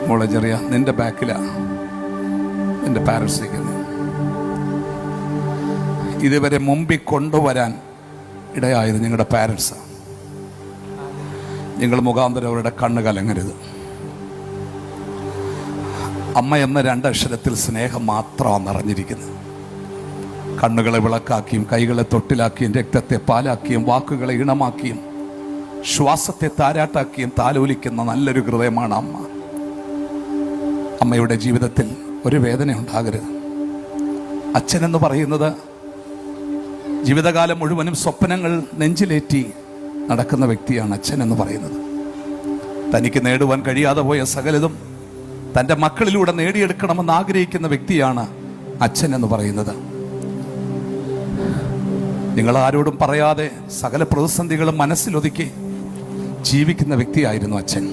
മോളെ ചെറിയ നിന്റെ ബാക്കിലാ നിന്റെ പാരൻസ് നിൽക്കുന്നത്. ഇതുവരെ മുമ്പിൽ കൊണ്ടുവരാൻ ഇടയായത് നിങ്ങളുടെ പാരൻസാണ്. നിങ്ങൾ മുഖാന്തരം അവരുടെ കണ്ണ് കലങ്ങരുത്. അമ്മ എന്ന രണ്ടക്ഷരത്തിൽ സ്നേഹം മാത്രമാണ് നിറഞ്ഞിരിക്കുന്നത്. കണ്ണുകളെ വിളക്കാക്കിയും കൈകളെ തൊട്ടിലാക്കിയും രക്തത്തെ പാലാക്കിയും വാക്കുകളെ ഇണമാക്കിയും ശ്വാസത്തെ താരാട്ടാക്കിയും താലോലിക്കുന്ന നല്ലൊരു ഹൃദയമാണ് അമ്മ. അമ്മയുടെ ജീവിതത്തിൽ ഒരു വേദന ഉണ്ടാകരുത്. അച്ഛനെന്ന് പറയുന്നത് ജീവിതകാലം മുഴുവനും സ്വപ്നങ്ങൾ നെഞ്ചിലേറ്റി നടക്കുന്ന വ്യക്തിയാണ് അച്ഛൻ എന്ന് പറയുന്നത്. തനിക്ക് നേടുവാൻ കഴിയാതെ പോയ സകലതും തൻ്റെ മക്കളിലൂടെ നേടിയെടുക്കണമെന്ന് ആഗ്രഹിക്കുന്ന വ്യക്തിയാണ് അച്ഛൻ എന്ന് പറയുന്നത്. നിങ്ങൾ ആരോടും പറയാതെ സകല പ്രതിസന്ധികളും മനസ്സിലൊതുക്കി ജീവിക്കുന്ന വ്യക്തിയായിരുന്നു അച്ഛൻ.